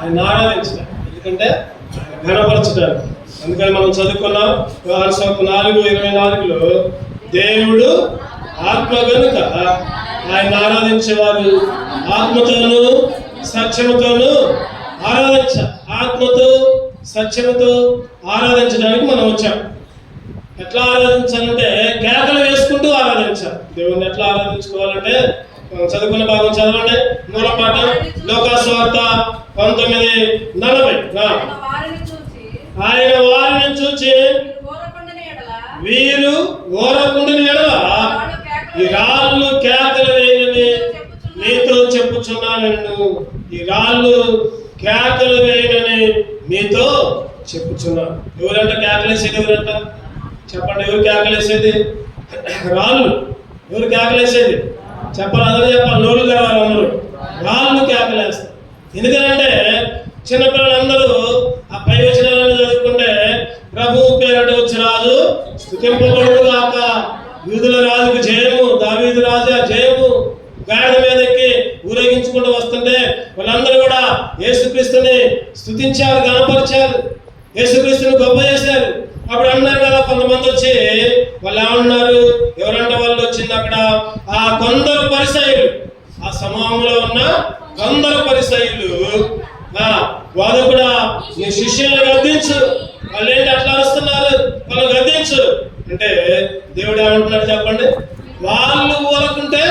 ఆయన ఆరాధించడానికి, ఎందుకంటే ఘనపరచడానికి. అందుకని మనం చదువుకున్నాం యోహాను సువార్త 4:24లో దేవుడు ఆత్మ గనుక ఆయన ఆరాధించేవారు ఆత్మతోనూ సత్యముతోనూ ఆత్మతో సత్యముతో ఆరాధించడానికి మనం వచ్చాం. ఎట్లా ఆరాధించాలంటే కేకలు వేసుకుంటూ ఆరాధించాలి. దేవుణ్ణి ఎట్లా ఆరాధించుకోవాలంటే చదువుకున్న భాగం చదవండి. మూలపాఠం లూకా సువార్త 19:40. ఆయన వారిని చూచి వీరు ఓరకుండిన ఎడల ఈ రాళ్ళు కేకలు వేయని నీతో చెప్పుచున్నాను. ఈ రాళ్ళు కేకలు వేయనని మీతో చెప్పుచున్నాను. ఎవరంట కేకలేసేది? ఎవరంట చెప్పండి. ఎవరు కేకలేసేది? రాళ్ళు. ఎవరు కేకలేసేది? చెప్పాలి, అందరూ చెప్పాలి, నోళ్ళు తెరవాలి అందరూ. రాళ్ళు కేకలేస్తారు. ఎందుకంటే చిన్నపిల్లలందరూ ఆ పై వచనాలను చదువుకుంటే ప్రభువు పేరట వచ్చి రాజు స్తుతింపబడును గాక, యూదుల రాజుకు జయము, దావీదు రాజా జయము, గాడిద మీద ఎక్కి ఊరేగించుకుంటూ వస్తుంటే వాళ్ళందరూ కూడా యేసుక్రీస్తుని స్తుతించారు, గణపరిచారు, యేసుక్రీస్తుని గొప్ప చేశారు. అప్పుడు అన్నారు కదా కొంతమంది వచ్చి, వాళ్ళు ఏమన్నారు? ఎవరంటే వాళ్ళు వచ్చింది అక్కడ ఆ కొందరు పరిసయ్యులు, ఆ సమూహంలో ఉన్న కొందరు పరిసయ్యులు, బోధకుడా నీ శిష్యులను గద్దించు, వాళ్ళు ఏంటి అట్లా వస్తున్నారు, వాళ్ళు గద్దించు అంటే దేవుడు ఏమంటున్నాడు చెప్పండి? వాళ్ళు ఊరుకుంటే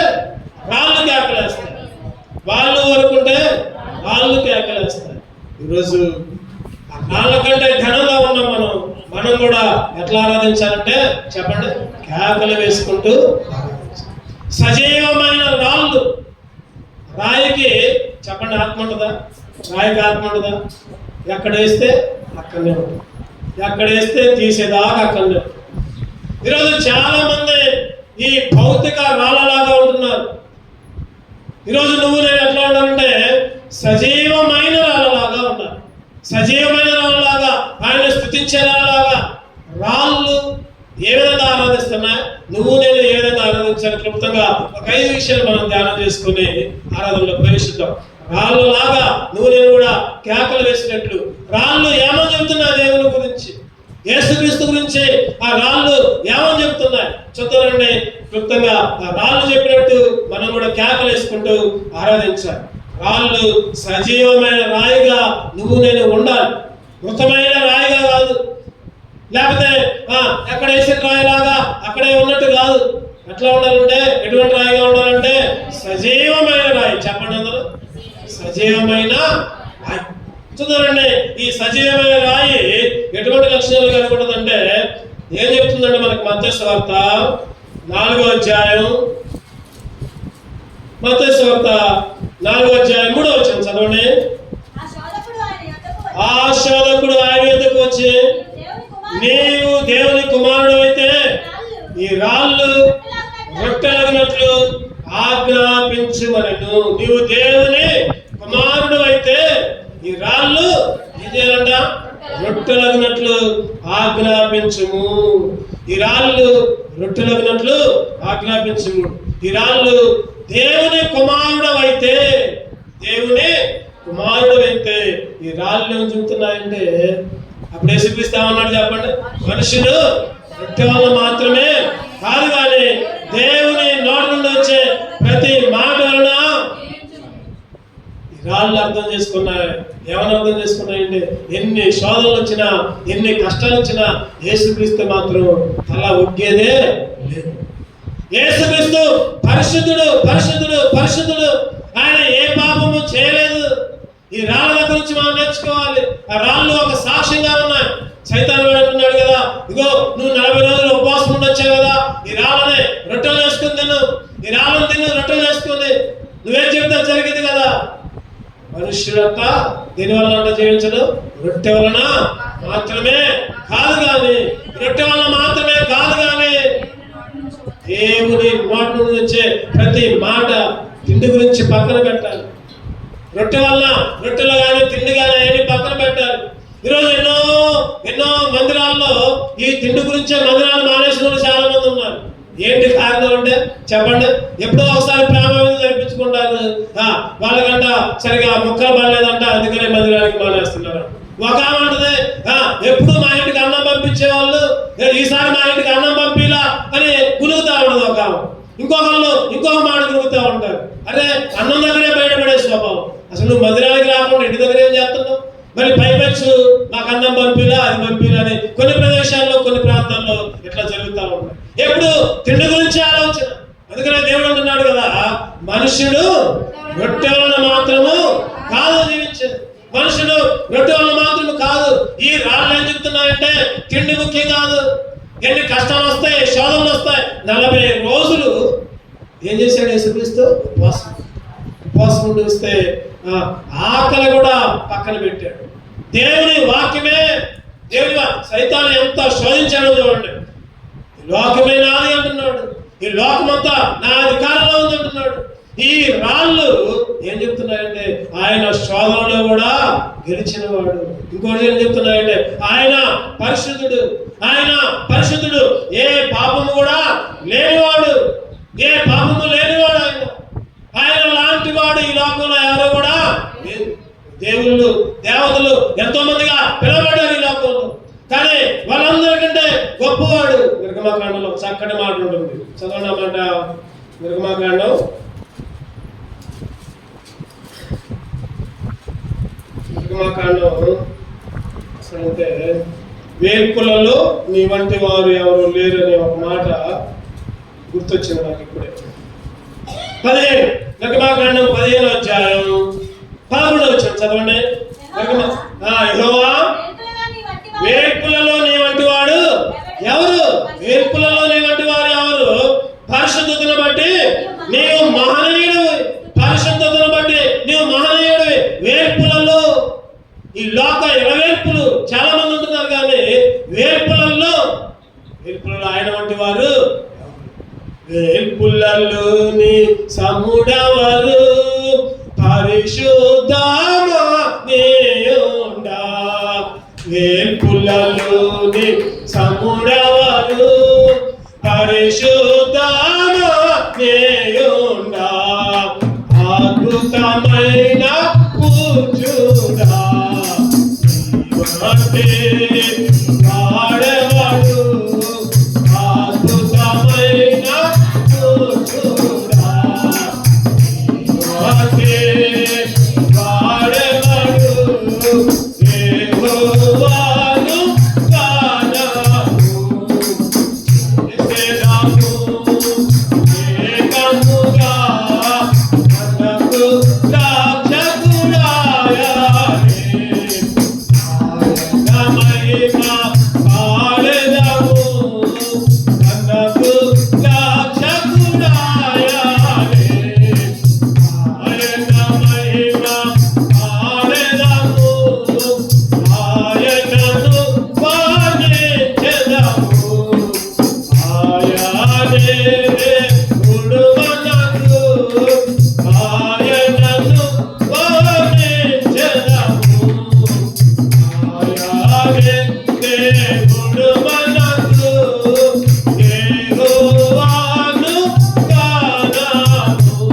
రాళ్ళు కేకలేస్తారు, వాళ్ళు ఊరుకుంటే రాళ్ళు కేకలేస్తారు. ఈరోజు రాళ్ళ కంటే ఘనంగా ఉన్నాం మనం కూడా ఎట్లా ఆరాధించాలంటే చెప్పండి, కేకలు వేసుకుంటూ సజీవమైన రాళ్ళు. రాయికి చెప్పండి ఆత్మ ఉంటుందా? రాయికి ఆత్మ ఉంటుందా? ఎక్కడ వేస్తే అక్కడనే ఉంటుంది, ఎక్కడ వేస్తే తీసేదాకా అక్కడనే ఉంటుంది. ఈరోజు చాలా మంది ఈ భౌతిక రాళ్ళలాగా ఉంటున్నారు. ఈరోజు నువ్వు నేను ఎట్లా ఉండాలంటే సజీవమైన రాళ్ళలాగా ఉండాలి. సజీవమైన రాళ్ళలాగా, ఆయన స్తుతించే రాళ్ళలాగా. రాళ్ళు ఏ విధంగా ఆరాధిస్తున్నాయి, నువ్వు నేను ఏ విధంగా ఆరాధించాలి? క్లుప్తంగా ఒక 5 విషయాలు మనం ధ్యానం చేసుకుని ఆరాధనలో ప్రవేశిద్దాం. రాళ్ళు లాగా నువ్వు నేను కూడా కేకలు వేసినట్లు రాళ్ళు ఏమని చెబుతున్నాయి దేవుని గురించి, యేసుక్రీస్తు గురించి ఆ రాళ్ళు ఏమని చెబుతున్నాయి చూద్దామండి. క్లుప్తంగా ఆ రాళ్ళు చెప్పినట్టు మనం కూడా కేకలు వేసుకుంటూ ఆరాధించాలి. రాళ్ళు సజీవమైన రాయిగా నువ్వు నేను ఉండాలి, మృతమైన రాయిగా కాదు. లేకపోతే ఎక్కడ వేసిన రాయిలాగా అక్కడే ఉన్నట్టు కాదు. ఎట్లా ఉండాలంటే ఎటువంటి రాయిగా ఉండాలంటే సజీవమైన రాయి. చెప్పండి అందరూ, సజీవమైన రాయి. చూద్దామండి, ఈ సజీవమైన రాయి ఎటువంటి లక్షణాలు కనబడుతుందంటే ఏం చెప్తుందంటే మనకి మత్తయి సువార్త 4వ అధ్యాయం, మత్తయి సువార్త 4వ అధ్యాయం 3వ వచనం చదవండి. ఆ శోధకుడు ఆయన యొద్దకు వచ్చి, నీవు దేవుని కుమారుడు అయితే ఈ రాళ్ళు రొట్టెలగినట్లు ఆజ్ఞాపించుమనెను. నీవు దేవుని కుమారుడు అయితే ఈ రాళ్ళు ఏం చేయాలంట? రొట్టెలగినట్లు ఆజ్ఞాపించుము. ఈ రాళ్ళు రొట్టెలగినట్లు ఆజ్ఞాపించుము. ఈ రాళ్ళు దేవుని కుమారుడు అయితే, దేవుని కుమారుడు అయితే ఈ రాళ్ళు ఏం చెబుతున్నాయంటే, అప్పుడు యేసుక్రీస్తామన్నాడు చెప్పండి, మనుషులు రొట్టె వల్ల మాత్రమే కాదు కానీ దేవుని నోటి నుండి వచ్చే ప్రతి మాట వలన. ఈ రాళ్ళు అర్థం చేసుకున్నాయి. ఏమని అర్థం చేసుకున్నాయంటే, ఎన్ని శోధనలు వచ్చినా, ఎన్ని కష్టాలు వచ్చినా యేసుక్రీస్తు మాత్రం తల ఒగ్గేదే లేదు. యేసుక్రీస్తు పరిశుద్ధుడు, పరిశుద్ధుడు, పరిశుద్ధుడు. ఆయన ఏ పాపము చేయలేదు. ఈ రాళ్ళ దగ్గర నుంచి మనం నేర్చుకోవాలి. ఆ రాళ్ళు ఒక సాక్ష్యంగా ఉన్నాయి. సైతాను అంటున్నాడు కదా, ఇగో నువ్వు 40 రోజులు ఉపవాసం ఉండొచ్చావు కదా, ఈ రాళ్ళని రొట్టెలు వేసుకుని తిను, ఈ రాళ్ళను తిను, రొట్టెలు వేసుకుని నువ్వేం చెబితే జరిగింది కదా. మనుష్యుడంతా దీని వలన జీవించడు, రొట్టె వలన మాత్రమే కాదు కానీ, రొట్టె వలన మాత్రమే కాదు కానీ దేవుని నోటి నుండి వచ్చే ప్రతి మాట. తిండి గురించి పక్కన పెట్టాలి. రొట్టె వల్ల రొట్టెలు కానీ తిండి కానీ అవన్నీ పక్కన పెట్టాలి. ఈరోజు ఎన్నో మందిరాల్లో ఈ తిండి గురించే మందిరాలు మానేసిన వాళ్ళు చాలా మంది ఉన్నారు. ఏంటి కారణం అంటే చెప్పండి? ఎప్పుడో ఒకసారి ప్రేమ జరిపించుకుంటారు. వాళ్ళకంట సరిగా ముక్కలు పడలేదంట, అందుకనే మందిరానికి మానేస్తున్నారు. ఒక ఆమె అంటది, ఎప్పుడు మా ఇంటికి అన్నం పంపించేవాళ్ళు, ఈసారి మా ఇంటికి అన్నం పంపిలా అని కులుగుతా ఉండదు ఒక ఆమె. ఇంకొక మాట కులుగుతా ఉంటారు, అరే అన్నం దగ్గరే బయటపడే స్వభావం. అసలు నువ్వు మందిరానికి రాకుండా ఇంటి దగ్గర ఏం చేస్తున్నావు? మరి పైపెచ్చు మాకు అన్నం పంపిలా అది పంపిలా అని కొన్ని ప్రదేశాల్లో కొన్ని ప్రాంతాల్లో ఇట్లా జరుగుతూ ఉంటాయి. ఎప్పుడు తిండి గురించి ఆలోచన. అందుకనే దేవుడు అంటున్నాడు కదా, మనుష్యుడు రొట్టె వలన మాత్రము కాదు జీవించేది. మనుషుడు రొట్టె వలన మాత్రము కాదు. ఈ రాళ్ళు ఏం చెప్తున్నాయంటే తిండి ముఖ్యం కాదు. ఎన్ని కష్టాలు వస్తాయి, శోధనలు వస్తాయి. 40 రోజులు ఏం చేశాడు యేసుక్రీస్తు? ఉపవాసం ఉండి వస్తే ఆకలి కూడా పక్కన పెట్టాడు. దేవుని వాక్యమే సైతాన్ని ఎంత శోధించాడో చూడండి. లోకమే నాది అంటున్నాడు, ఈ లోకమంతా నా అధికారంలో ఉంది అంటున్నాడు. ఈ రాళ్ళు ఏం చెప్తున్నాయంటే ఆయన శోధనలో కూడా గెలిచిన వాడు. ఇంకోటి ఏం చెప్తున్నాయంటే ఆయన పరిశుద్ధుడు. ఆయన పరిశుద్ధుడు, ఏ పాపము కూడా లేనివాడు, ఏ పాపము లేనివాడు. ఆయన లాంటి వాడు ఈ లోకంలో ఎవరో కూడా దేవతలు ఎంతో మందిగా పిలవబడ్డారు ఈ లోకంలో. కానీ వాళ్ళందరికంటే గొప్పవాడు. నిర్గమకాండంలో చక్కటి మాట ఉంటుంది, చదవనమాట. నిర్గమకాండం 'అంటే వేల్పులలో నీ వంటి వారు ఎవరు లేరనే ఒక మాట గుర్తొచ్చింది నాకు ఇప్పుడే. 15 నిర్గమకాండం 15వ అధ్యాయం 11వ వచనం చదవండి. యెహోవా వేల్పులలో నీ వంటి వాడు ఎవరు? వేల్పులలో నీ వంటి వారు ఎవరు? పరిశుద్ధతను బట్టి నీవు మహనీయుడివి. పరిశుద్ధతను బట్టి నీవు మహనీయుడివి. వేల్పులలో ఈ లోక ఇరవేల్పులు చాలా మంది ఉంటున్నారు, కానీ వేల్పులలో ఆయన వంటి వారు. వేల్పులలోని సముడవరు పరిశుద్ధమా నీయుండా. వేల్పులలోని సముడవరు పరిశుద్ధమా నీయుండా. అద్భుతమైన పూజుడా వాడవాడు. అద్భుతమైన పూజుడా వాడవాడు. యెహోవాను గానము చేసెదము ఏకముగా మనకు రక్షకుడాయనే. ఆయన మహిమ పాడెదము మనకు రక్షకుడాయనే. ఆయన మహిమ పాడెదము ఆయనను వర్ణించెదము. ఆయనే దేవుడు మనకు ఆయనను వర్ణించెదము. ఆయనే దేవుడు మనకు యెహోవాను గానము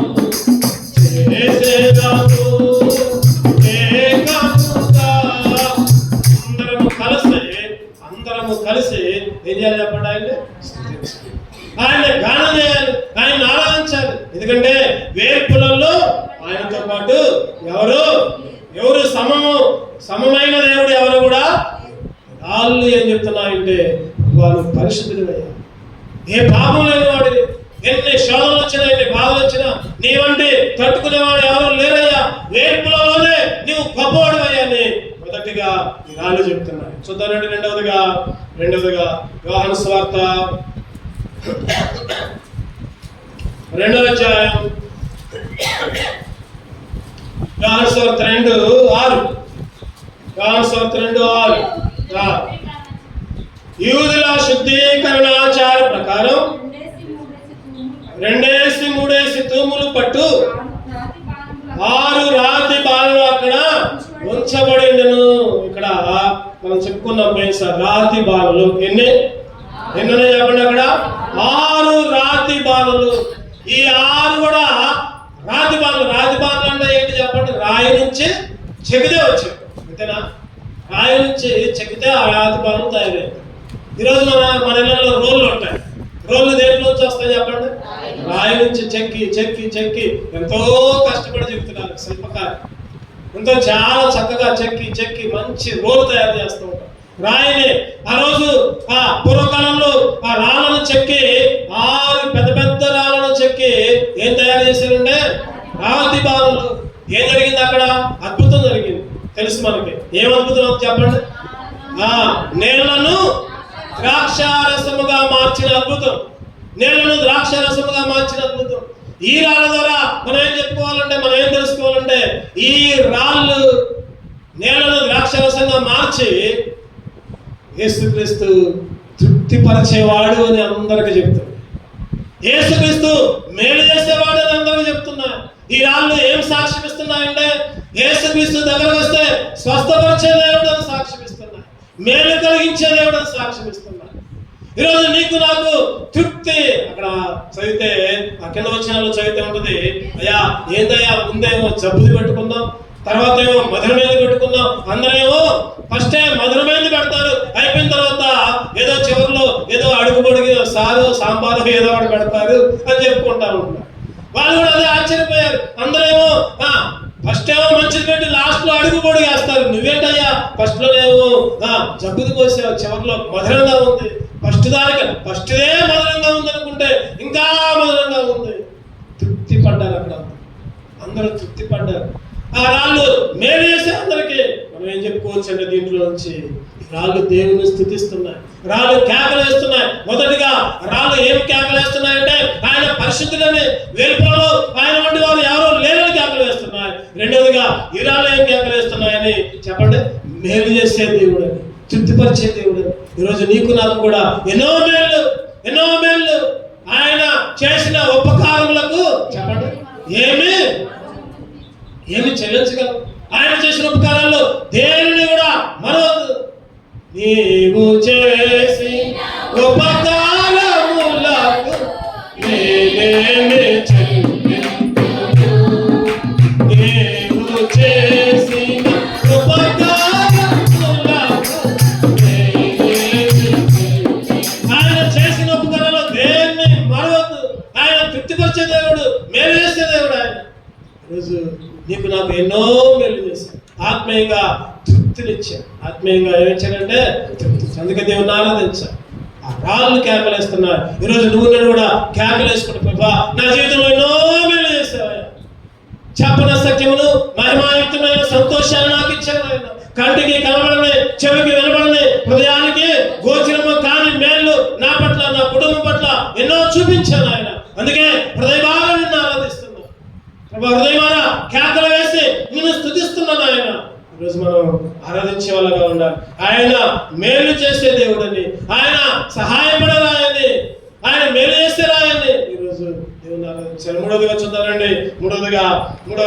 చేసెదము ఏకముగా. అందరము కలిసి ఏం చేయాలి చెప్పండి? ఆయన గానం చేయాలి, ఆయన ఆరాధించాలి. ఎందుకంటే వేల్పులలో ఆయనతో పాటు ఎవరు సమమైన దేవుడు ఎవరు కూడా. రాళ్ళు ఏం చెప్తున్నాయంటే వారు పరిశుద్ధులయ్యా, ఏ పాపం లేని వాడిని. ఎన్ని శోధనలు వచ్చినా, ఎన్ని బాధలు వచ్చినా నీవంటి తట్టుకునేవాడు ఎవరు లేరయ్యా. వేల్పులలోనే నీవు గొప్పవాడు అయ్యా అని మొదటిగా ఈ రాళ్ళు చెప్తున్నాయి. చూద్దానండి. రెండవదిగా యోహాను సువార్త 2వ అధ్యాయం యోహాను సువార్త 2:6. యోహాను సువార్త 2:6. యూదుల శుద్ధీకరణాచార ప్రకారం 2-3 తూములు పట్టు 6 రాతి బాణలు అక్కడ ఉంచబడిండెను. ఇక్కడ మనం చెప్పుకున్నాం పోయినసారి రాతి బాణలు ఎన్ని చెప్పండి. అక్కడ 6 రాతి బాణలు. ఈ 6 కూడా రాతి బాణలు. రాతి బాణలు అంటే ఏంటి చెప్పండి? రాయి నుంచి చెబితే వచ్చాయి. అంతేనా? రాయి నుంచి చెక్కితే ఆ రాతి బాణం తయారైంది. ఈరోజు మన ఇళ్ళలో రోళ్ళు ఉంటాయి. రోళ్ళు దేంట్లో నుంచి వస్తాయి చెప్పండి? రాయి నుంచి చెక్కి చెక్కి చెక్కి ఎంతో కష్టపడి చెప్తున్నారు శిల్పకారు. ఎంతో చాలా చక్కగా చెక్కి చెక్కి మంచి రోలు తయారు చేస్తూ ఉంటారు. రాయిని ఆ రోజు ఆ పూర్వకాలంలో ఆ రాళ్ళను చెక్కి 6 పెద్ద పెద్ద రాళ్ళను చెక్కి ఏం తయారు చేశారంటే రాతి బాణలు. ఏం జరిగింది అక్కడ? అద్భుతం జరిగింది. తెలుసు మనకి. ఏం అద్భుతం చెప్పండి? నీళ్లను ద్రాక్షారసముగా మార్చిన అద్భుతం. నీళ్లను ద్రాక్షారసముగా మార్చిన అద్భుతం. ఈ రాళ్ళ ద్వారా మనం ఏం చెప్పుకోవాలంటే, మనం ఏం తెలుసుకోవాలంటే, ఈ రాళ్ళు నీళ్లను ద్రాక్షారసంగా మార్చి యేసుక్రీస్తు తృప్తిపరిచేవాడు అని అందరికీ చెప్తాడు. యేసుక్రీస్తు మేలు చేసేవాడు అని అందరికీ చెప్తున్నా. ఈ రాళ్ళు ఏం సాక్ష్యం ఇస్తున్నాయంటే, యేసుక్రీస్తు దగ్గర వస్తే స్వస్థపరిచే దేవుడు అని సాక్ష్యం ఇస్తున్నాయి. మేలు కలిగించే దేవుడు అని సాక్ష్యం ఇస్తున్నాయి. ఈరోజు నీకు నాకు తృప్తి. అక్కడ చదివితే ఆ కింద వచనాల్లో చదివితే ఉంటుంది, అయ్యా ఏందయ్యా ముందేమో జబ్బుది పెట్టుకుందాం, తర్వాత ఏమో మధురమైనది పెట్టుకుందాం. అందరేమో ఫస్టే మధురమైనది పెడతారు, అయిపోయిన తర్వాత ఏదో చివరిలో ఏదో అడుగు పొడిగి సారు సాంబారు ఏదో ఒకటి పెడతారు అని చెప్పుకుంటా ఉంటున్నారు. వాళ్ళు కూడా అదే ఆశ్చర్యపోయారు. అందరేమో ఫస్ట్ ఏమో మంచిది పెట్టి లాస్ట్ లో అడుగు పొడి వేస్తారు. నువ్వేంటయ్యా ఫస్ట్ లోనేమో జబ్బుది కోసావు, చివరిలో మధురంగా ఉంది. ఫస్ట్దే మధురంగా ఉంది అనుకుంటే ఇంకా మధురంగా ఉంది. తృప్తి పడ్డారు. అక్కడ అందరూ తృప్తి పడ్డారు. ఆ రాళ్ళు మేలు చేసే అందరికీ మనం ఏం చెప్పుకోవచ్చు అంటే, దీంట్లో నుంచి రాళ్ళు దేవుని స్తుతిస్తున్నాయి. రాళ్ళు కేకలు వేస్తున్నాయి. మొదటిగా రాళ్ళు ఏం కేకలు వేస్తున్నాయంటే, ఆయన పరిశుద్ధులని, వెలుపలలో ఆయన వంటి వారు ఎవరో లేరని కేకలు వేస్తున్నాయి. రెండవదిగా ఈ రాళ్ళు ఏం కేకలు వేస్తున్నాయని చెప్పండి? మేలు చేసే దేవుడు అని, తృప్తిపరిచే దేవుడు అని. ఈరోజు నీకు నాకు కూడా ఎన్నో మేళ్ళు ఆయన చేసిన ఉపకారములకు చెప్పండి ఏమి చెల్లించగలవు? ఆయన చేసిన ఉపకారాల్లో దేనిని కూడా మరవద్దు. నీవు చేసిన ఉపకారములకు నేనేమి చెల్లింతును? నీవు చేసిన ఉపకారములకు నేనేమి చెల్లింతును? ఆయన చేసిన ఉపకారాల్లో దేన్ని మరవద్దు. ఆయన తృప్తిపరిచే దేవుడు, మేలు చేసే దేవుడు ఆయన. ఈరోజు నీకు నాకు ఎన్నో మేలు చేశాను. ఆత్మీయంగా తృప్తినిచ్చాను. ఆత్మీయంగా ఏమిచ్చానంటే తృప్తి. అందుకే దేవుని ఆరాధించాను. ఆ రాళ్ళు కేకలేస్తున్నారు. ఈరోజు నువ్వు నేను కూడా కేకలేసుకుంటా, ప్రభా నా జీవితంలో ఎన్నో మేలు చేశావు. చెప్పన సత్యమును మహిమాయుక్తమైన సంతోషాన్ని నాకు ఇచ్చాను ఆయన. కంటికి కనబడని, చెవికి వినబడని, హృదయానికి గోచరము కాని మేలు నా పట్ల, నా కుటుంబం పట్ల ఎన్నో చూపించాను ఆయన. అందుకే హృదయభాగా నిన్ను ఆరాధిస్తున్నాను. హృదయమారా కేకలు వేసి నిన్ను స్తుతిస్తున్నాను ఆయన. ఈరోజు మనం ఆరాధించే వాళ్ళగా ఉండాలి. ఆయన మేలు చేసే దేవుడని, ఆయన సహాయపడే రాయని, ఆయన మేలు చేసే రాయని ఈరోజు దేవుని ఆరాధించాలి. మూడవదిగా చూద్దామండి. మూడవ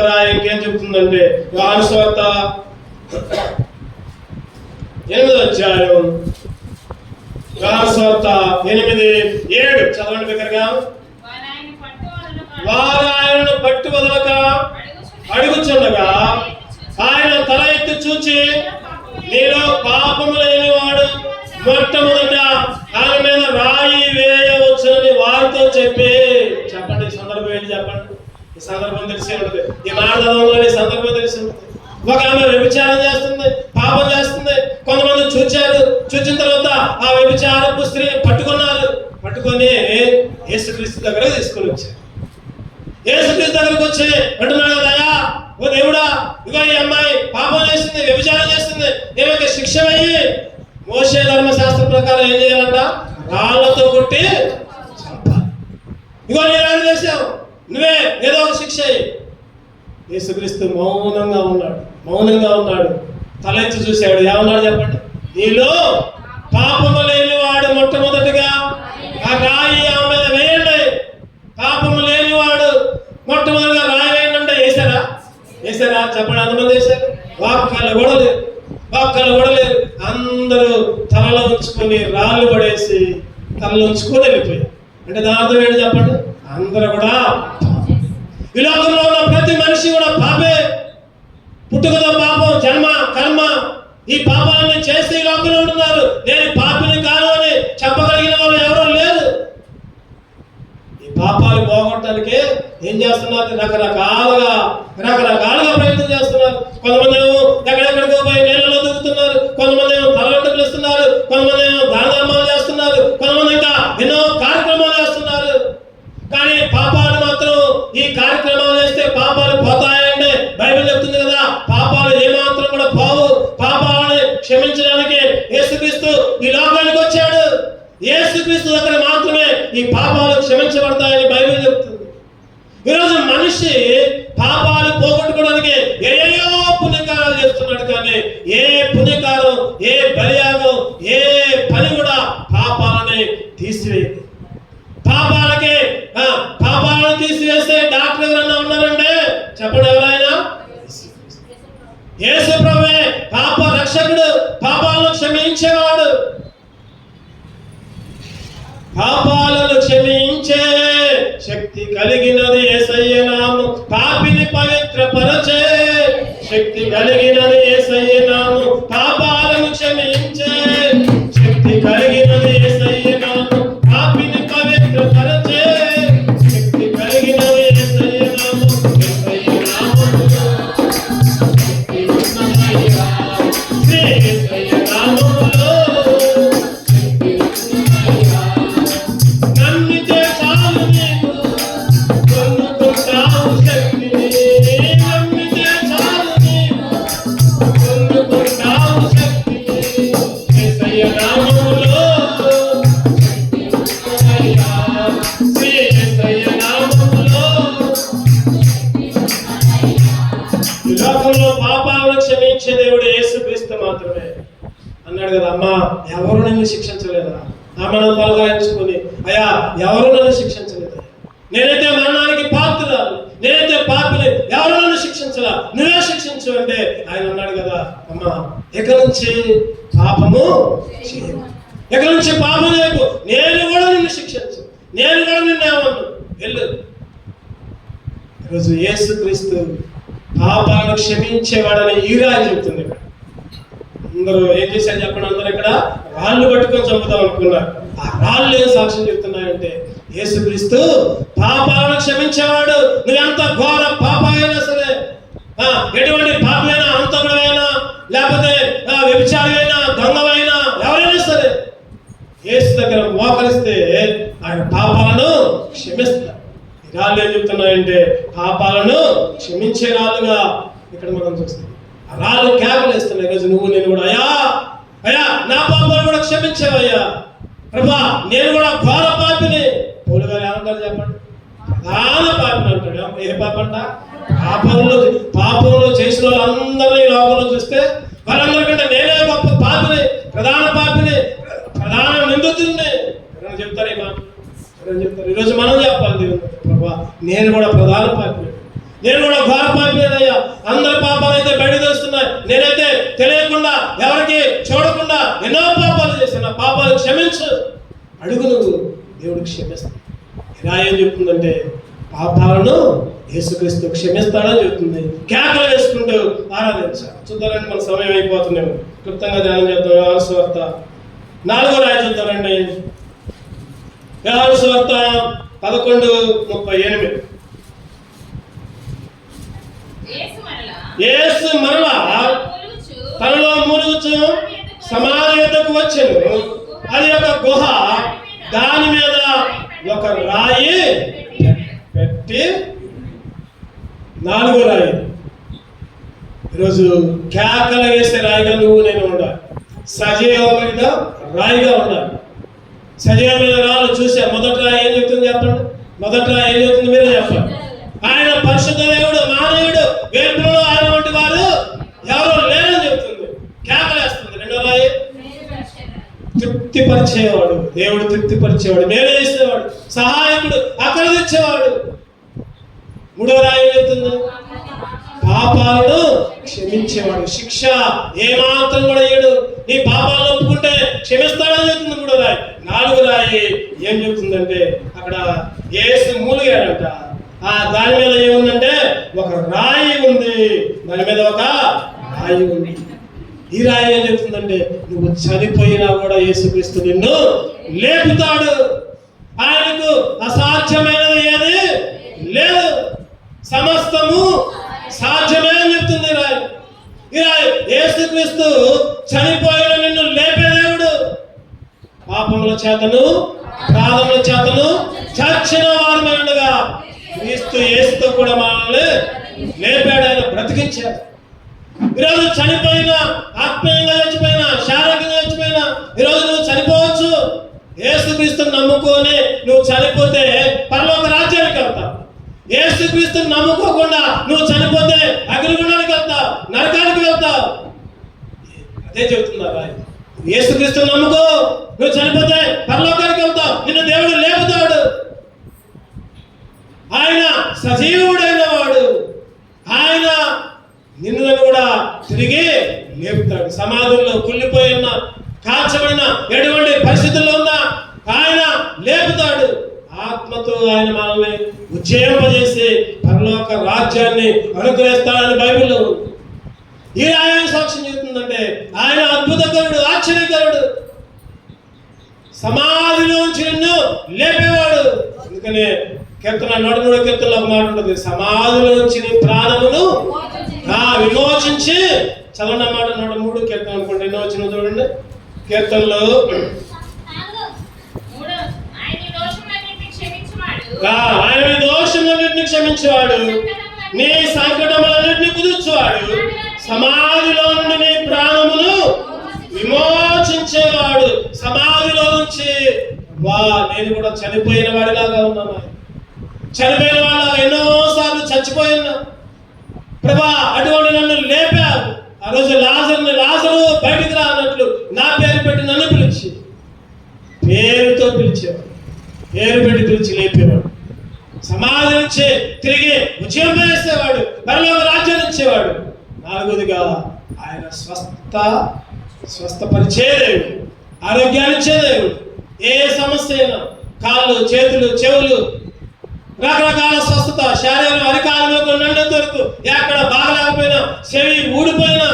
రాయి ఇంకేం చెబుతుందంటే, యోహాను సువార్త 8వ అధ్యాయం, యోహాను సువార్త 8:7 చదవండి దగ్గరగా. వారు ఆయనను పట్టు వదలక అడుగుచుండగా ఆయన తల ఎత్తి చూచి, నీలో పాపము లేనివాడు మొట్టమొదట ఆయన మీద రాయి వేయవచ్చునని వారితో చెప్పండి. ఈ సందర్భం ఏంటి చెప్పండి? ఈ సందర్భం తెలిసి ఉంటుంది. ఈ మానదంలో ఈ సందర్భం తెలిసి ఉంటుంది. ఒక ఆమె వ్యభిచారం చేస్తుంది, పాపం చేస్తుంది. కొంతమంది చూచిన తర్వాత ఆ వ్యభిచారపు స్త్రీని పట్టుకొని యేసుక్రీస్తు దగ్గర తీసుకొని వచ్చారు. యేసుక్రీస్తు దగ్గరకు వచ్చి అంటున్నాడు కదయా, ఓ దేవుడా, ఇగో ఈ అమ్మాయి పాపం చేస్తుంది, వ్యభిచారం చేస్తుంది, ఏమైనా శిక్ష అయ్యి మోషే ధర్మశాస్త్ర ప్రకారం ఏం చేయాలంట? రాళ్లతో కొట్టి చంపాలి. ఇగో నేను చేసావు, నువ్వే ఏదో ఒక శిక్ష అయ్యి. యేసుక్రీస్తు మౌనంగా ఉన్నాడు. తలెత్తి చూశాడు. ఏమన్నాడు చెప్పండి? నీలో పాపము లేని వాడు మొట్టమొదటిగా ఆ రాయి ఆమె మీద వేయండి. పాపము లేని వాడు మొట్టమొదటిగా రాయి వేయండి అంటే వేసారా చెప్పండి? అంతమంది వేశారు. వాక్కలు కూడా లేదు. అందరూ తలలో ఉంచుకొని రాళ్ళు పడేసి తలలో ఉంచుకొని వెళ్ళిపోయారు. అంటే దాని అర్థం ఏంటి చెప్పండి? అందరూ కూడా ఈ లోకంలో ఉన్న ప్రతి మనిషి కూడా పాపే. పుట్టుకతో పాపం, జన్మ కర్మ ఈ పాపాలను చేస్తే ఈ లోకంలో ఉంటున్నారు. నేను పాపిని కాను అని చెప్పగలిగిన వాళ్ళు ఎవరూ లేరు. ఈ పాపాలు పోగొట్టడానికి ఏం చేస్తున్నారు? రకరకాలుగా ప్రయత్నం చేస్తున్నారు. కొంతమంది ఏమో ఎక్కడెక్కడికో పోయి నీళ్ళలో దిగుతున్నారు, కొంతమంది ఏమో తలవంటలు ఇస్తున్నారు, కొంతమంది ఏమో దాన ధర్మాలు చేస్తున్నారు, కొంతమంది ఇంకా ఎన్నో కార్యక్రమాలు చేస్తున్నారు. కానీ పాపాలు మాత్రం ఈ కార్యక్రమాలు చేస్తే పాపాలు పోతాయంటే బైబిల్ చెప్తుంది కదా. పాపాలు ఏమాత్రం కూడా పోవు. పాపాలను క్షమించడానికి యేసుక్రీస్తు ఈ లోకానికి వచ్చాడు. యేసుక్రీస్తు దగ్గర మాత్రమే ఈ పాపాలు క్షమించబడతాయని బైబిల్ చెప్తుంది. ఈరోజు మనిషి పాపాలు పోగొట్టుకోవడానికి ఏయో పుణ్యకారాలు చేస్తున్నాడు. కానీ ఏ పుణ్యకారం, ఏ బలియాగం, ఏ పని కూడా పాపాలని తీసివేయదు. పాపాలను తీసివేస్తే డాక్టర్ ఎవరైనా ఉన్నారంటే చెప్పండి, ఎవరైనా? యేసు ప్రభువే పాప రక్షకుడు, పాపాలను క్షమించేవాడు. పాపాలను క్షమించే శక్తి కలిగినది యేసయ్య నామం, పాపిని పవిత్రపరచే శక్తి కలిగినది యేసయ్య నామం, పాపాలను క్షమించే శక్తి కలిగినది యేసయ్య నామం, పాపిని పవిత్రపరచే శక్తి కలిగినది యేసయ్య నామం. యేసయ్య నామములో శక్తి ఉన్నదయ్యా, శ్రీ యేసయ్య నామములో శక్తి ఉన్నదయ్యా. నమ్మితే చాలు నీవు పొందుకుంటావు శక్తిని, నమ్మితే చాలు నీవు పొందుకుంటావు శక్తిని. యేసయ్య నామములో శక్తి ఉన్నదయ్యా, శ్రీ యేసయ్య నామములో. ఈ లోకంలో పాపాలను క్షమించే దేవుడు యేసుక్రీస్తు మాత్రమే. అన్నాడు కదా, అమ్మా ఎవరు నన్ను శిక్షించలేదా? ఆమెను తలగాయించుకొని, అయ్యా ఎవరు నన్ను శిక్షించలేదా? నేనైతే మరణానికి పాత్రురాలు, నేనైతే పాపిని, ఎవరు నన్ను శిక్షించలా, నువ్వే శిక్షించు అంటే ఆయన అన్నాడు కదా, అమ్మా ఇక నుంచి పాపము చేయకు, ఇక నుంచి పాపం చేయకు, నేను కూడా నిన్ను శిక్షించు, నేను కూడా నిన్ను ఏమన్నా వెళ్ళు. ఈరోజు యేసుక్రీస్తు పాపాలను క్షమించేవాడని ఈ రాయి చెప్తుంది. అందరూ ఏం చేశారు చెప్పండి? అందరూ ఇక్కడ రాళ్ళు పట్టుకొని చంపుతాం అనుకున్నారు. ఆ రాళ్ళు ఏం సాక్ష్యం చెప్తున్నాయంటే యేసుక్రీస్తు పాపాలను క్షమించేవాడు. నువ్వెంత ఘోర పాప అయినా సరే, ఎటువంటి పాపమైనా, అంతకుడైనా, లేకపోతే వ్యభిచారైనా, దొంగవైనా, ఎవరైనా సరే యేసు దగ్గర మోకరిస్తే ఆయన పాపాలను క్షమిస్తారు. ఈ రాళ్ళు ఏం చెప్తున్నాయంటే పాపాలను క్షమించే రాళ్ళుగా ఇక్కడ మనం చూస్తాం. ఆ రాళ్ళు కేకలు వేస్తున్నాయి. ఈరోజు నువ్వు నేను కూడా, అయ్యా నా పాపాలు కూడా క్షమించావయ్యా ప్రభా, నేను కూడా ఘోర పాపిని. పౌలు గారు ఏమంటారు చెప్పండి? ప్రధాన పాపిని అంటాడు. ఏ పాపంట? పాపంలో చేసిన వాళ్ళందరినీ లోకంలో చూస్తే వాళ్ళందరికంటే నేనే గొప్ప పాపిని, ప్రధాన పాపిని, ప్రధాన నిందితుడిని చెప్తారు. ఈ మాట చెప్తారు. ఈరోజు మనం చెప్పాలి, దేవుడు ప్రభా నేను కూడా ప్రధాన పాపిని, నేను కూడా ఘోర పాపినయ్యా. అందరి పాపాలు అయితే బయట తెలుస్తున్నాయి, నేనైతే తెలియకుండా ఎవరికి చూడకుండా ఎన్నో పాపాలు చేశాను. పాపాలు క్షమించు అడుగు, నువ్వు దేవుడు క్షమిస్తాడు. ఇలా ఏం చెప్తుందంటే పాపాలను యేసుక్రీస్తు క్షమిస్తాడని చెప్తుంది. కేకలు వేసుకుంటూ ఆరాధించాలి. చూద్దారండి, మన సమయం అయిపోతున్నాము. క్లుప్తంగా ధ్యానం చేద్దాం. యోహాను సువార్త 4వ రాయి చూద్దారండి. యోహాను సువార్త 11:38. యేసు మరలా తనలో మూలుగుచు సమాధి యొద్దకు వచ్చెను. అది ఒక గుహ, దాని మీద ఒక రాయి పెట్టి, 4వ రాయి. ఈరోజు కేకలు వేసే రాయిగా నువ్వు నేను ఉండాలి, సజీవమైన రాయిగా ఉండాలి. సజీవమైన రాళ్ళు చూసా. మొదటి రాయి ఏం చెప్తుంది చెప్పండి? మొదటి రాయి ఏం చెప్తుంది? మీరే చెప్పండి. ఆయన పరిశుద్ధ దేవుడు, మానవుడు, వేర్పులో ఆయన వంటి వారు ఎవరు లేరని చెప్తుంది, కేకలేస్తుంది. 2వ రాయి తృప్తిపరిచేవాడు, దేవుడు తృప్తిపరిచేవాడు, మేలు చేసేవాడు, సహాయకుడు, అక్కడ తెచ్చేవాడు. 3వ రాయి చెప్తుంది పాపాలను క్షమించేవాడు, శిక్ష ఏమాత్రం కూడా ఏడు, నీ పాపాలను ఒప్పుకుంటే క్షమిస్తాడని చెప్తుంది 3వ రాయి. 4వ రాయి ఏం చెప్తుందంటే అక్కడ యేసు మూలిగాడంట. దాని మీద ఏముందంటే ఒక రాయి ఉంది, దాని మీద ఒక రాయి ఉంది. ఈ రాయి ఏం చెప్తుందంటే నువ్వు చనిపోయినా కూడా యేసుక్రీస్తు నిన్ను లేపుతాడు. ఆయనకు అసాధ్యమైనది ఏది లేదు, సమస్తము సాధ్యమే అని చెప్తుంది రాయి. ఈ రాయి యేసుక్రీస్తు చనిపోయిన నిన్ను లేపే దేవుడు. పాపముల చేతను ప్రాణముల చేతను చచ్చిన వారమై ఉండగా క్రీస్తు యేసుతో కూడా మనల్ని లేపాడు, ఆయన బ్రతికించాడు. ఈరోజు చనిపోయినా, ఆత్మీయంగా చచ్చిపోయినా, శారీరకంగా చచ్చిపోయినా, ఈరోజు నువ్వు చనిపోవచ్చు. యేసుక్రీస్తుని నమ్ముకొని నువ్వు చనిపోతే పరలోక రాజ్యానికి వెళ్తావు. యేసుక్రీస్తుని నమ్ముకోకుండా నువ్వు చనిపోతే అగ్నిగుండానికి వెళ్తావు, నరకానికి వెళ్తావు. అదే చెబుతున్నారు. యేసుక్రీస్తుని నమ్ముకో, నువ్వు చనిపోతే పరలోకానికి వెళ్తావు, నిన్ను దేవుడు లేపుతాడు. ఆయన సజీవుడైన వాడు, ఆయన నిన్ను కూడా తిరిగి లేపుతాడు. సమాధుల్లో కుళ్ళిపోయి ఉన్న, కాల్చబడిన, ఎటువంటి పరిస్థితుల్లో ఉన్నా ఆయన లేపుతాడు. ఆత్మతో ఆయన మనల్ని ఉజ్జయింపజేసి పరలోక రాజ్యాన్ని అనుగ్రహిస్తాడని బైబిల్లో ఉంది. ఈ ఆయన సాక్ష్యం చెబుతుందంటే ఆయన అద్భుతకరుడు, ఆశ్చర్యకరుడు, సమాధిలోంచి నిన్ను లేపేవాడు. అందుకనే కీర్తన 103 కీర్తనలో ఒక మాట ఉంటుంది, సమాధిలోంచి నీ ప్రాణమును విమోచించి. చదవనమాట 103 కీర్తన అనుకోండి, ఎన్నో వచ్చిన చూడండి. కీర్తనలో ఆయన దోషములన్నింటినీ క్షమించేవాడు, నీ సంకటములన్నింటినీ కుదుర్చువాడు, సమాధిలో నుండి నీ ప్రాణమును విమోచించేవాడు. సమాధిలో నుంచి నేను కూడా చనిపోయిన వాడిలాగా ఉన్నాను, చనిపోయిన వాళ్ళ ఎన్నోసార్లు చచ్చిపోయినా ప్రభా అటువంటి నన్ను లేపావు. ఆ రోజు లాజరు బయటికి రా అన్నట్లు నా పేరు పెట్టి నన్ను పిలిచి, పేరుతో పిలిచేవాడు, పేరు పెట్టి పిలిచి లేపేవాడు. సమాధి నుంచి తిరిగి ఉద్యమం చేసేవాడు, పరలోక రాజ్యాన్ని ఇచ్చేవాడు. 4వదిగా ఆయన స్వస్థపరిచే దేవుడు, ఆరోగ్యాన్ని ఇచ్చే దేవుడు. ఏ సమస్య అయినా, కాళ్ళు, చేతులు, చెవులు, రకరకాల స్వస్థత, శారీరం, అరికాల నుండి వరకు ఎక్కడ బాగలేకపోయినా, చెవి ఊడిపోయినా,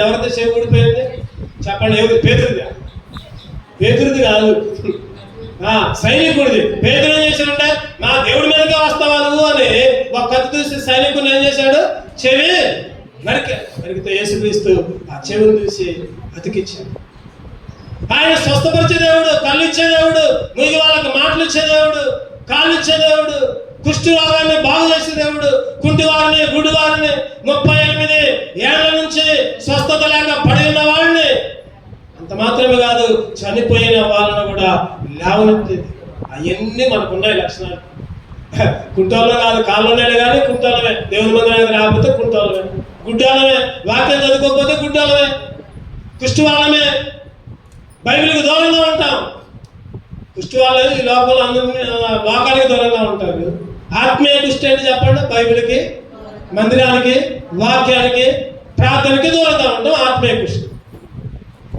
ఎవరితో చెవి ఊడిపోయింది చెప్పండి? ఎవరు? పేతురుది కాదు, సైనికుడిది. పేతురు ఏం చేశాడంటే మా దేవుడి మీదకే వస్తావా నువ్వు అని ఒక కత్తి చూసి సైనికుడిని ఏం చేశాడు? చెవి నరికితే యేసుక్రీస్తు ఆ చెవిని చూసి అతికిచ్చాడు. ఆయన స్వస్థపరిచే దేవుడు, కళ్ళు ఇచ్చే దేవుడు, మిగిలిన వాళ్ళకి మాటలు ఇచ్చే దేవుడు, కాళ్ళు ఇచ్చే దేవుడు, కుష్టి రోగాన్ని బాగు చేసే దేవుడు, కుంటి వారిని, గుడి వారిని, 38 ఏళ్ల నుంచి స్వస్థత లేక పడి ఉన్న వాడిని, అంత మాత్రమే కాదు చనిపోయిన వాళ్ళను కూడా లేవనెత్తేది. అవన్నీ మనకున్నాయి లక్షణాలు. కుంటోళ్ళలో కాదు, కాళ్ళలోనే కానీ కుంటోళ్ళమే, దేవుని మందిరానికి రాకపోతే కుంటోళ్ళమే, గుడ్డాలమే, వాక్యం చదువుకోకపోతే గుడ్డాలమే, కుష్టి వాళ్ళమే, బైబిల్కి దూరంగా ఉంటాం. కుష్టి వాళ్ళు ఈ లోపల అందరినీ లోకానికి దూరంగా ఉంటారు. ఆత్మీయ కుష్టి అంటే చెప్పండి? బైబిల్కి, మందిరానికి, వాక్యానికి, ప్రార్థనకి దూరంగా ఉంటాం. ఆత్మీయ కుష్టి.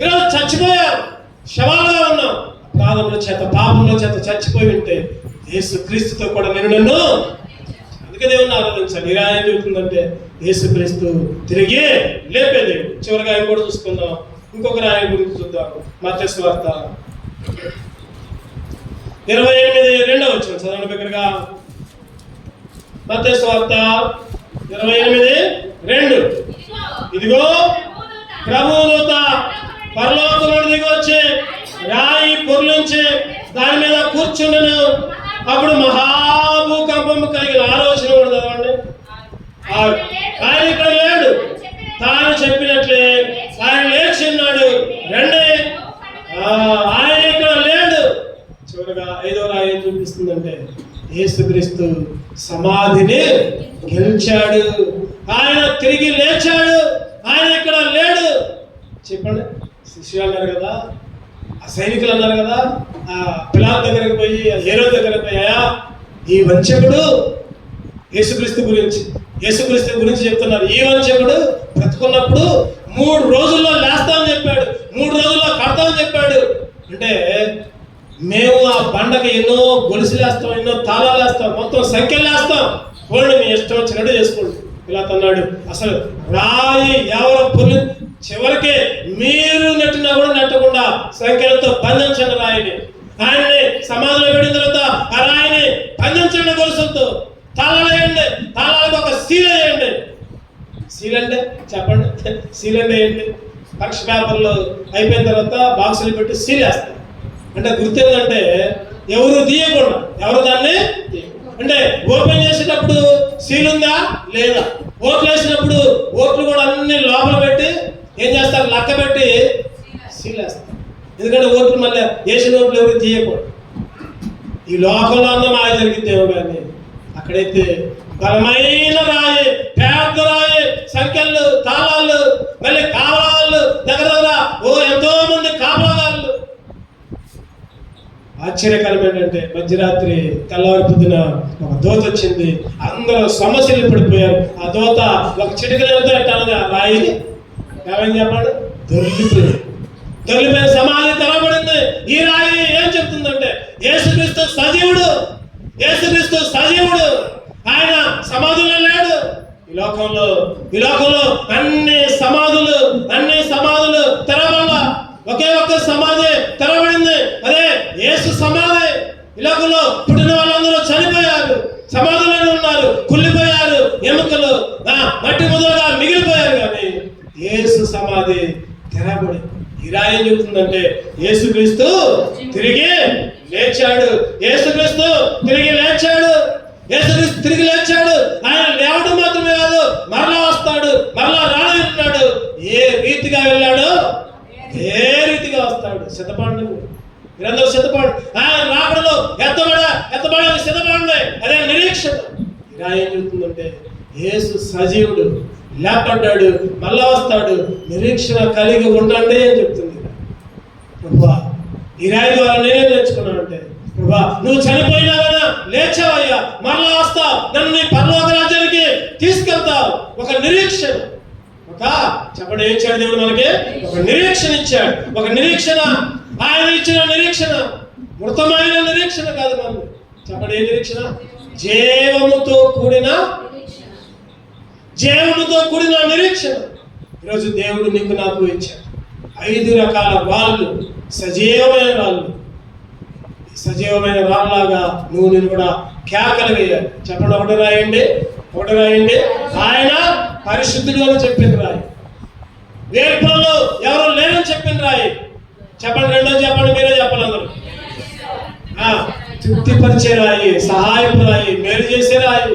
ఈరోజు చచ్చిపోయాం, శవాలుగా ఉన్నాం. అపరాధముల చేత, పాపముల చేత చచ్చిపోయి ఉంటే యేసుక్రీస్తుతో కూడా నన్ను అందుకే దేవుని ఆరాధించాలి. ఈ రాయి ఏం చెబుతుందంటే యేసుక్రీస్తు తిరిగి లేపే దేవుడు. చివరిగా ఆయన కూడా చూసుకుందాం. ఇంకొక రాయి గురించి చూద్దాం. మత్తయి సువార్త 28:2 చదవండి దగ్గరగా. మత్తయి సువార్త 28:2. ఇదిగో ప్రభువు దూత పరలోకం నుండి దిగి వచ్చి రాయి పొర్లించి దాని మీద కూర్చుండెను. అప్పుడు మహాభూకంపం కలిగిన ఆలోచన కూడా చదవండి. ఆయన ఇక్కడ లేడు, తాను చెప్పినట్లే ఆయన లేచి ఉన్నాడు. రండి, ఆయన ఇక్కడ లేడు. చివరగా 5వ రాయి ఏం చూపిస్తుందంటే యేసుక్రీస్తు సమాధిని గెలిచాడు, ఆయన తిరిగి లేచాడు, ఆయన ఇక్కడ లేడు. చెప్పండి, శిష్యులు అన్నారు కదా, ఆ సైనికులు అన్నారు కదా, ఆ పిలాతు దగ్గరకు పోయి, హేరోదు దగ్గరకు పోయి, అయ్యా ఈ వంచకుడు యేసుక్రీస్తు గురించి చెప్తున్నారు. ఈ వంచకుడు బ్రతుకున్నప్పుడు 3 రోజుల్లో లేస్తామని చెప్పాడు, 3 రోజుల్లో కడతామని చెప్పాడు. అంటే మేము ఆ బండకి ఎన్నో గొలుసులు వేస్తాం, ఎన్నో తాళాలు వేస్తాం, మొత్తం సంఖ్యలు వేస్తాం. చూడండి, మీ ఇష్టం వచ్చినట్టు చేసుకోండి. పిలాతు అన్నాడు, అసలు రాయి ఎవరు పులి చివరికి మీరు నెట్టినా కూడా నెట్టకుండా సంఖ్యలతో బంధించండి రాయిని. ఆయన్ని సమాధిలో పెట్టిన తర్వాత ఆ రాయిని బంధించండి గొలుసులతో, తాళాలు వేయండి, తాళాలకు ఒక సీల్ వేయండి. సీల్ అంటే చెప్పండి, సీల్ అంటే ఏంటి? పరీక్ష పేపర్లు అయిపోయిన తర్వాత బాక్సులు పెట్టి సీల్ వేస్తారు. అంటే గుర్తు ఏంటంటే ఎవరు తీయకుండా, ఎవరు దాన్ని అంటే ఓపెన్ చేసేటప్పుడు సీల్ ఉందా లేదా, ఓట్లు వేసినప్పుడు ఓట్లు కూడా అన్ని లోపల పెట్టి ఏం చేస్తారు, లక్క పెట్టి సీల్ వేస్తారు. ఎందుకంటే ఓట్లు మళ్ళీ వేసిన ఓట్లు ఎవరు తీయకూడదు. ఈ లోకంలో అన్న మాయ జరిగిద్దేమో కానీ అక్కడైతే బలమైన రాయి, పెద్ద రాయి, సంఖ్యలు, తాళాలు, మళ్ళీ కావలాళ్ళు దగ్గర ఎంతో మంది కాపలాగాళ్ళు. ఆశ్చర్యకరం ఏంటంటే మధ్యరాత్రి తెల్లవారి పొద్దున ఒక దోత వచ్చింది. అందరూ సమస్యలు పడిపోయారు. ఆ దోత ఒక చిటికలతో ఎట్టాలి రాయి ఏమైంది చెప్పండి, దొరికిపోయిన సమాధి తెరవబడింది. ఈ రాయి ఏం చెప్తుందంటే యేసుక్రీస్తు సజీవుడు, యేసుక్రీస్తు సజీవుడు, ఆయన సమాధుల్లో లేడు. ఈ లోకంలో అన్ని సమాధులు తెరవబడ, ఒకే ఒక్క సమాధి తెరవబడింది, అదే యేసు సమాధి. ఈ లోకంలో పుట్టిన వాళ్ళందరూ చనిపోయారు, సమాధులను ఉన్నారు, కుళ్ళిపోయారు, ఎముకలు మట్టి ముద్దలుగా మిగిలిపోయారు. కానీ యేసు సమాధి తెరవబడి. ఈ రాయి ఏం చెబుతుందంటే యేసుక్రీస్తు తిరిగి లేచాడు, యేసుక్రీస్తు తిరిగి లేచాడు, యేసుక్రీస్తు తిరిగి లేచాడు. ఆయన లేవడం మాత్రమే కాదు, మరలా వస్తాడు, మరలా రానున్నాడు. ఏ రీతిగా వెళ్ళాడో ఏ రీతిగా వస్తాడు. సిద్ధపడండి, మీరందరూ సిద్ధపడండి. ఆయన రాకడలో ఎత్తబడాలి, సిద్ధపడండి. అదే నిరీక్షణ. ఈ రాయి ఏం చెబుతుందంటే యేసు సజీవుడు, లేపడ్డాడు, మళ్ళా వస్తాడు, నిరీక్షణ కలిగి ఉండండి అని చెప్తుంది. ప్రభువా, ఈ రాయి ద్వారా నేనేం నేర్చుకున్నానంటే, ప్రభువా నువ్వు చనిపోయినా కదా లేచావయ్యా, మరలా వస్తావు, నన్ను నీ పరలోక రాజ్యానికి తీసుకెళ్తావు. ఒక నిరీక్షణ, చెప్పండి ఏం ఇచ్చాడు దేవుడు మనకి? ఒక నిరీక్షణ ఇచ్చాడు. ఒక నిరీక్షణ, ఆయన ఇచ్చిన నిరీక్షణ మృతమైన నిరీక్షణ కాదు. మనం చెప్పండి ఏ నిరీక్షణ? జీవముతో కూడిన నిరీక్షణ. ఈరోజు దేవుడు నీకు నాకు ఇచ్చాడు 5 రకాల రాళ్ళు, సజీవమైన రాళ్ళు. సజీవమైన రాళ్ళలాగా నువ్వు నేను కూడా కేకలు వేయాలి. చెప్పండి ఒకటి రాయండి. ఆయన పరిశుద్ధుడు అని చెప్పింది రాయి. వేర్పులలో ఎవరు లేరని చెప్పింది రాయి. చెప్పండి రెండో చెప్పండి, మీరే చెప్పాలి అందరూ. తృప్తిపరిచే రాయి, సహాయపు రాయి, మేలు చేసే రాయి.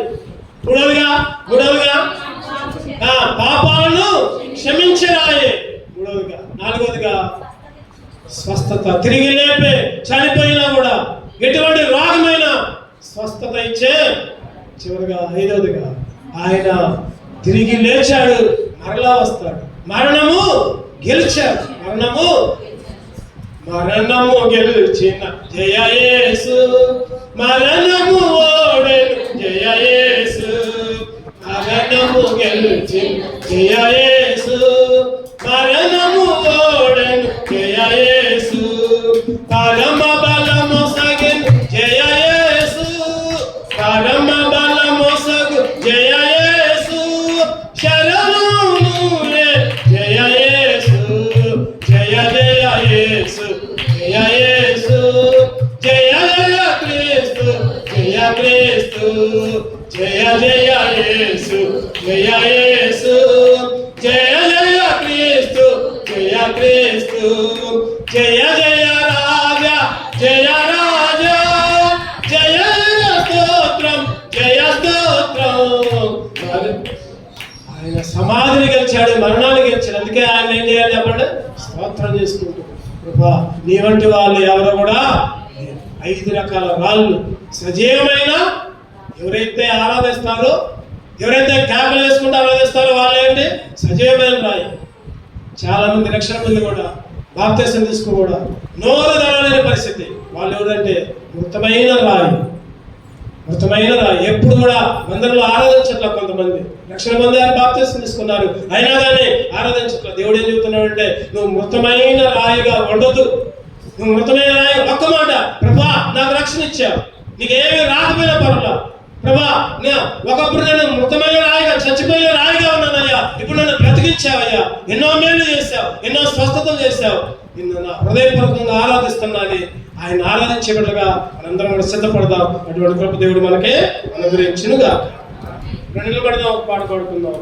మూడవదిగా పాపాలను క్షమించే రాయి. మూడవదిగా, నాలుగవదిగా స్వస్థత, తిరిగి లేపే, చనిపోయినా కూడా ఎటువంటి రోగమైన స్వస్థత ఇచ్చే. చివరిగా ఐదవదిగా ఆయన తిరిగి లేచాడు, మరలా వస్తాడు. మరణము గెలిచాడు, మరణము గెలిచిన జయ యేసు, మరణము ఓడెను జయ యేసు, మరణము గెలిచిన జయ యేసు, మరణము ఓడెను జయ యేసు, పరమ బలము సగెను జయ యేసు, పరమ బలము సగు జయ యేసు, శరణులే జయ యేసు, జయ జయ యేసు, జయ యేసు, జయ జయ క్రీస్తు, జయ క్రీస్తు, జయ జయ యేసు, జయ యేసు, జయ జయ క్రీస్తు, జయ క్రీస్తు, జయ జయ రాజా, జయ రాజా, జయ జయ స్తోత్రం, జయ స్తోత్రం. ఆయన సమాధిని గెలిచాడు, మరణాన్ని గెలిచాడు. అందుకే ఆయన ఏం చేయాలి చెప్పండి? స్తోత్రం చేసుకుంటూ. కృపా నీ వంటి వాళ్ళు ఎవరు కూడా 5 రకాల రాళ్ళు సజీవమైన, ఎవరైతే ఆరాధిస్తారో, ఎవరైతే కేకలు వేసుకుంటూ ఆరాధిస్తారో వాళ్ళేంటి? సజీవమైన రాయి. చాలా మంది రక్షణ మంది కూడా బాప్తిసం తీసుకో కూడా నోరు తెరవలేని పరిస్థితి. వాళ్ళు ఎవరంటే మృతమైన రాయి. ఎప్పుడు కూడా మందిరంలో ఆరాధించట్ల. కొంతమంది రక్షణ మంది బాప్తిసం తీసుకున్నారు, అయినా కానీ ఆరాధించట్ల. దేవుడు ఏం చెబుతున్నాడు అంటే నువ్వు మృతమైన రాయిగా ఉండదు. నువ్వు మృతమైన రాయి. ఒక్క మాట, ప్రభా నాకు రక్షణ ఇచ్చావు, నీకేమి రాకపోయినా పర్వాలా, ప్రభా ఒకప్పుడు నేను మృతమైన రాయిగా చచ్చిపోయిన రాయిగా ఉన్నానయ్యా, ఇప్పుడు నన్ను బ్రతికించావయ్యా, ఎన్నో మేలు చేశావు, ఎన్నో స్వస్థతలు చేశావు, నిన్ను నా హృదయపూర్వకంగా ఆరాధిస్తున్నాను. ఆయన ఆరాధించే బిడ్డగా మనందరం కూడా సిద్ధపడదాం. అటువంటి కృప దేవుడు మనకే అనుగ్రహించునుగా. నిలబడదాం, పాట పాడుకుందాం.